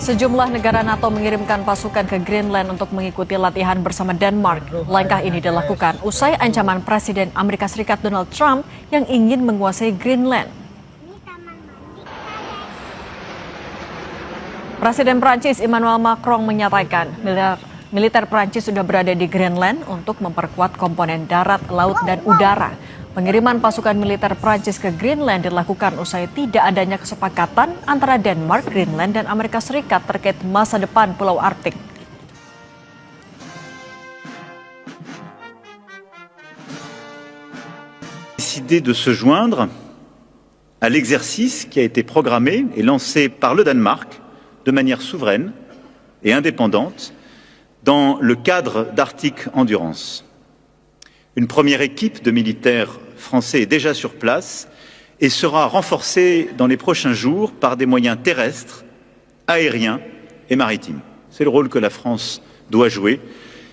Sejumlah negara NATO mengirimkan pasukan ke Greenland untuk mengikuti latihan bersama Denmark. Langkah ini dilakukan usai ancaman Presiden Amerika Serikat Donald Trump yang ingin menguasai Greenland. Presiden Prancis Emmanuel Macron menyatakan militer Prancis sudah berada di Greenland untuk memperkuat komponen darat, laut, dan udara. Pengiriman pasukan militer Prancis ke Greenland dilakukan usai tidak adanya kesepakatan antara Denmark, Greenland, dan Amerika Serikat terkait masa depan Pulau Arktik. Décidé de se joindre à l'exercice qui a été programmé et lancé par le Danemark de manière souveraine et indépendante dans le cadre d'Arctic Endurance. Une première équipe de militaires français est déjà sur place et sera renforcée dans les prochains jours par des moyens terrestres, aériens et maritimes. C'est le rôle que la France doit jouer,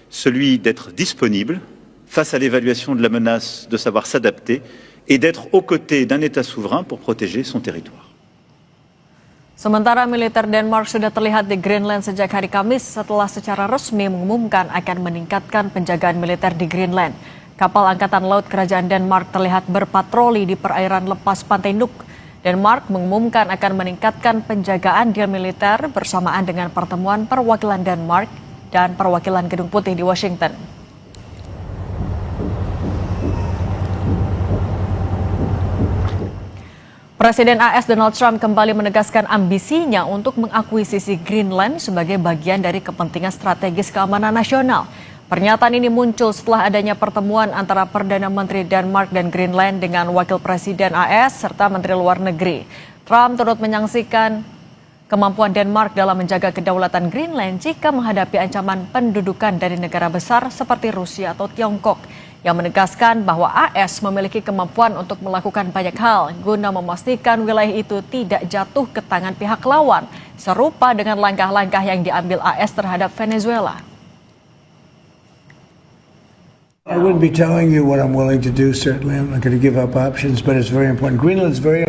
celui d'être disponible face à l'évaluation de la menace, de savoir s'adapter et d'être aux côtés d'un État souverain pour protéger son territoire. Sementara militer Denmark sudah terlihat di Greenland sejak hari Kamis setelah secara resmi mengumumkan akan meningkatkan penjagaan militer di Greenland. Kapal Angkatan Laut Kerajaan Denmark terlihat berpatroli di perairan lepas Pantai Nuuk. Denmark mengumumkan akan meningkatkan penjagaan di militer bersamaan dengan pertemuan perwakilan Denmark dan perwakilan Gedung Putih di Washington. Presiden AS Donald Trump kembali menegaskan ambisinya untuk mengakuisisi Greenland sebagai bagian dari kepentingan strategis keamanan nasional. Pernyataan ini muncul setelah adanya pertemuan antara Perdana Menteri Denmark dan Greenland dengan Wakil Presiden AS serta Menteri Luar Negeri. Trump turut menyaksikan kemampuan Denmark dalam menjaga kedaulatan Greenland jika menghadapi ancaman pendudukan dari negara besar seperti Rusia atau Tiongkok, yang menegaskan bahwa AS memiliki kemampuan untuk melakukan banyak hal guna memastikan wilayah itu tidak jatuh ke tangan pihak lawan, serupa dengan langkah-langkah yang diambil AS terhadap Venezuela. I wouldn't be telling you what I'm willing to do, certainly. I'm not going to give up options, but it's very important. Greenland's very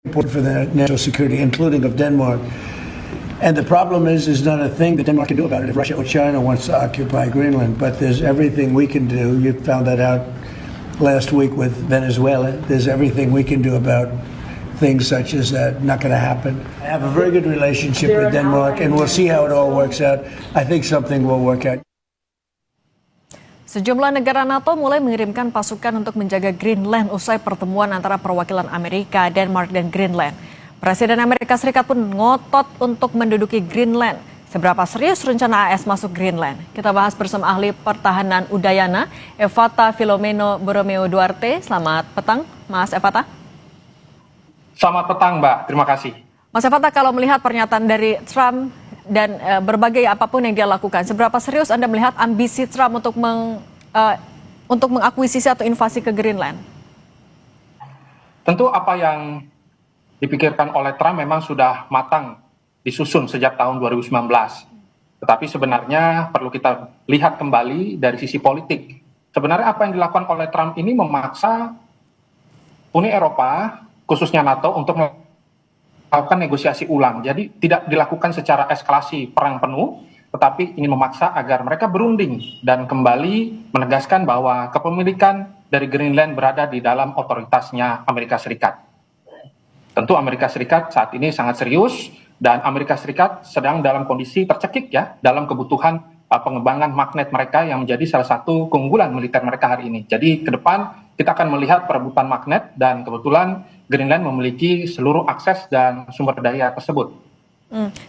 important for the national security, including of Denmark. And the problem is there's not a thing that Denmark can do about it if Russia or China wants to occupy Greenland. But there's everything we can do. You found that out last week with Venezuela. There's everything we can do about things such as that. Not going to happen. I have a very good relationship with Denmark, and we'll see how it all works out. I think something will work out. Sejumlah negara NATO mulai mengirimkan pasukan untuk menjaga Greenland usai pertemuan antara perwakilan Amerika, Denmark, dan Greenland. Presiden Amerika Serikat pun ngotot untuk menduduki Greenland. Seberapa serius rencana AS masuk Greenland? Kita bahas bersama ahli pertahanan Udayana, Evata Filomeno Borromeo Duarte. Selamat petang, Mas Evata. Selamat petang, Mbak. Terima kasih. Mas Evata, kalau melihat pernyataan dari Trump dan berbagai apapun yang dia lakukan, seberapa serius Anda melihat ambisi Trump untuk mengakuisisi atau invasi ke Greenland? Tentu apa yang dipikirkan oleh Trump memang sudah matang, disusun sejak tahun 2019. Tetapi sebenarnya perlu kita lihat kembali dari sisi politik. Sebenarnya apa yang dilakukan oleh Trump ini memaksa Uni Eropa, khususnya NATO, untuk melakukan negosiasi ulang. Jadi tidak dilakukan secara eskalasi perang penuh, tetapi ingin memaksa agar mereka berunding dan kembali menegaskan bahwa kepemilikan dari Greenland berada di dalam otoritasnya Amerika Serikat. Tentu Amerika Serikat saat ini sangat serius dan Amerika Serikat sedang dalam kondisi tercekik ya dalam kebutuhan pengembangan magnet mereka yang menjadi salah satu keunggulan militer mereka hari ini. Jadi ke depan kita akan melihat perebutan magnet dan kebetulan Greenland memiliki seluruh akses dan sumber daya tersebut.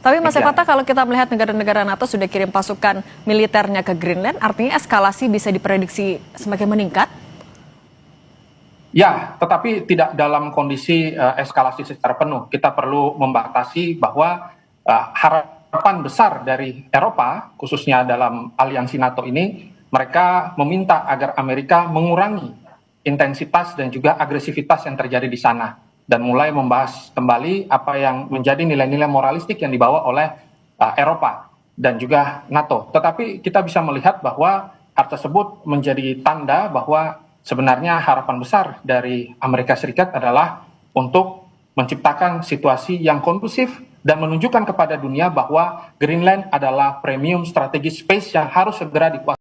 Tapi Mas Evata, kalau kita melihat negara-negara NATO sudah kirim pasukan militernya ke Greenland, artinya eskalasi bisa diprediksi semakin meningkat? Ya, tetapi tidak dalam kondisi eskalasi secara penuh. Kita perlu membatasi bahwa harapan besar dari Eropa, khususnya dalam aliansi NATO ini, mereka meminta agar Amerika mengurangi intensitas dan juga agresivitas yang terjadi di sana. Dan mulai membahas kembali apa yang menjadi nilai-nilai moralistik yang dibawa oleh Eropa dan juga NATO. Tetapi kita bisa melihat bahwa hal tersebut menjadi tanda bahwa sebenarnya harapan besar dari Amerika Serikat adalah untuk menciptakan situasi yang kondusif dan menunjukkan kepada dunia bahwa Greenland adalah premium strategic space yang harus segera dikuasai